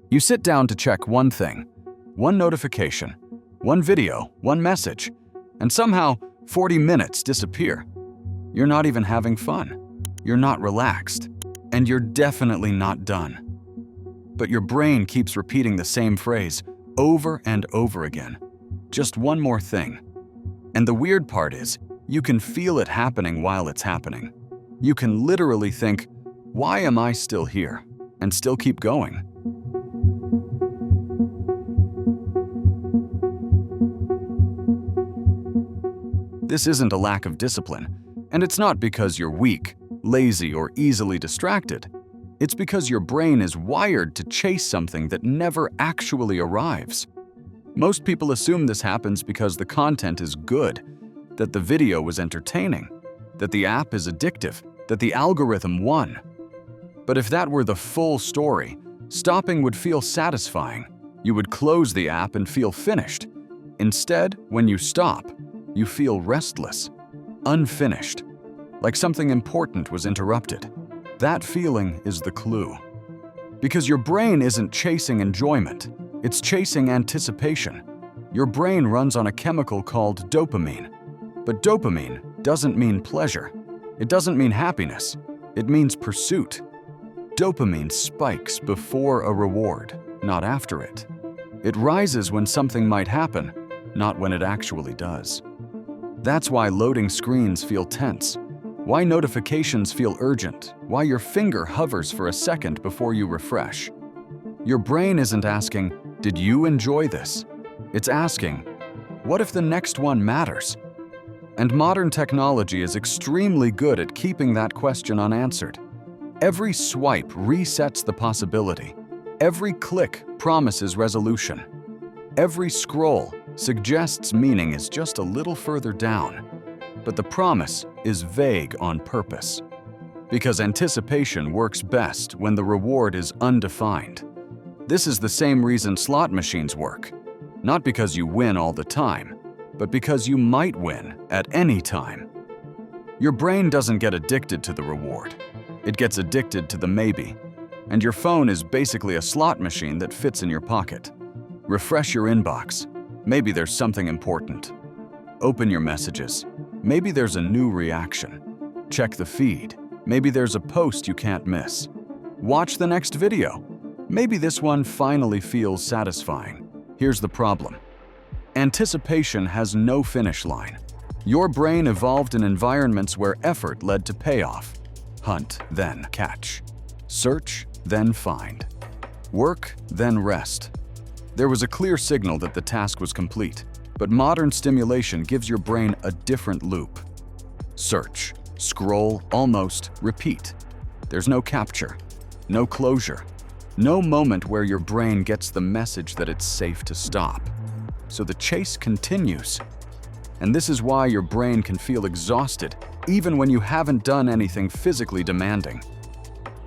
You sit down to check one thing, one notification, one video, one message, and somehow 40 minutes disappear. You're not even having fun. You're not relaxed. And you're definitely not done. But your brain keeps repeating the same phrase over and over again. Just one more thing. And the weird part is, you can feel it happening while it's happening. You can literally think, why am I still here? And still keep going. This isn't a lack of discipline, and it's not because you're weak, lazy, or easily distracted. It's because your brain is wired to chase something that never actually arrives. Most people assume this happens because the content is good, that the video was entertaining, that the app is addictive, that the algorithm won. But if that were the full story, stopping would feel satisfying. You would close the app and feel finished. Instead, when you stop, you feel restless, unfinished, like something important was interrupted. That feeling is the clue. Because your brain isn't chasing enjoyment, it's chasing anticipation. Your brain runs on a chemical called dopamine. But dopamine doesn't mean pleasure. It doesn't mean happiness. It means pursuit. Dopamine spikes before a reward, not after it. It rises when something might happen, not when it actually does. That's why loading screens feel tense, why notifications feel urgent, why your finger hovers for a second before you refresh. Your brain isn't asking, did you enjoy this? It's asking, what if the next one matters? And modern technology is extremely good at keeping that question unanswered. Every swipe resets the possibility. Every click promises resolution. Every scroll suggests meaning is just a little further down. But the promise is vague on purpose. Because anticipation works best when the reward is undefined. This is the same reason slot machines work. Not because you win all the time, but because you might win at any time. Your brain doesn't get addicted to the reward. It gets addicted to the maybe. And your phone is basically a slot machine that fits in your pocket. Refresh your inbox. Maybe there's something important. Open your messages. Maybe there's a new reaction. Check the feed. Maybe there's a post you can't miss. Watch the next video. Maybe this one finally feels satisfying. Here's the problem. Anticipation has no finish line. Your brain evolved in environments where effort led to payoff. Hunt, then catch. Search, then find. Work, then rest. There was a clear signal that the task was complete, but modern stimulation gives your brain a different loop. Search, scroll, almost, repeat. There's no capture, no closure, no moment where your brain gets the message that it's safe to stop. So the chase continues. And this is why your brain can feel exhausted even when you haven't done anything physically demanding.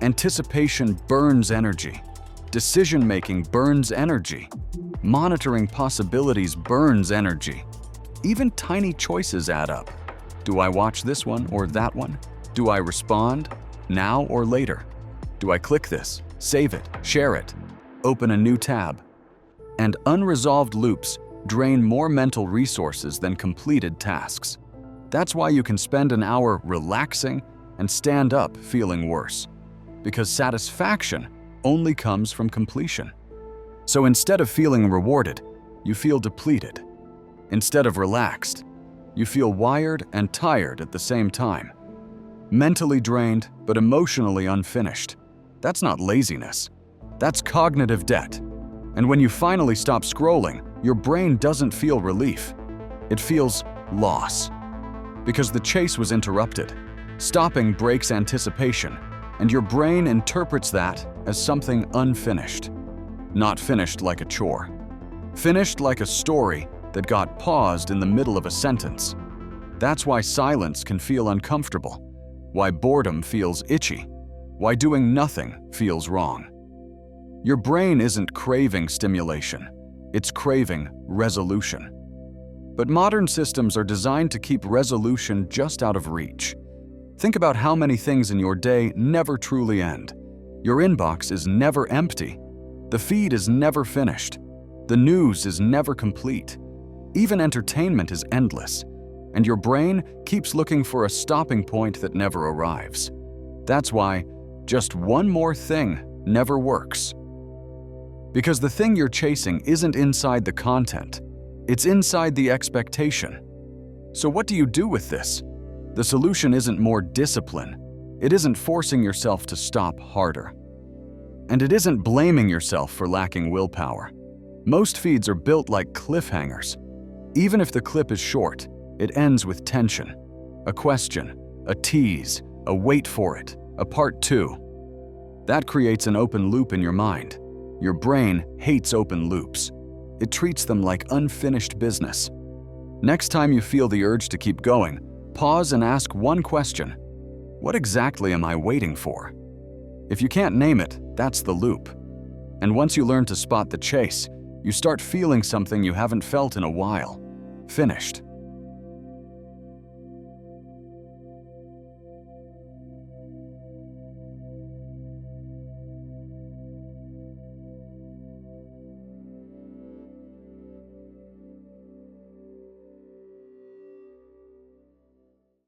Anticipation burns energy. Decision-making burns energy. Monitoring possibilities burns energy. Even tiny choices add up. Do I watch this one or that one? Do I respond? Now or later? Do I click this, save it, share it, open a new tab? And unresolved loops drain more mental resources than completed tasks. That's why you can spend an hour relaxing and stand up feeling worse. Because satisfaction only comes from completion. So instead of feeling rewarded, you feel depleted. Instead of relaxed, you feel wired and tired at the same time. Mentally drained, but emotionally unfinished. That's not laziness. That's cognitive debt. And when you finally stop scrolling, your brain doesn't feel relief. It feels loss. Because the chase was interrupted. Stopping breaks anticipation, and your brain interprets that as something unfinished. Not finished like a chore. Finished like a story that got paused in the middle of a sentence. That's why silence can feel uncomfortable, why boredom feels itchy, why doing nothing feels wrong. Your brain isn't craving stimulation, it's craving resolution. But modern systems are designed to keep resolution just out of reach. Think about how many things in your day never truly end. Your inbox is never empty. The feed is never finished. The news is never complete. Even entertainment is endless, and your brain keeps looking for a stopping point that never arrives. That's why just one more thing never works. Because the thing you're chasing isn't inside the content, it's inside the expectation. So what do you do with this? The solution isn't more discipline. It isn't forcing yourself to stop harder. And it isn't blaming yourself for lacking willpower. Most feeds are built like cliffhangers. Even if the clip is short, it ends with tension, a question, a tease, a wait for it, a part 2. That creates an open loop in your mind. Your brain hates open loops. It treats them like unfinished business. Next time you feel the urge to keep going, pause and ask one question. What exactly am I waiting for? If you can't name it, that's the loop. And once you learn to spot the chase, you start feeling something you haven't felt in a while. Finished.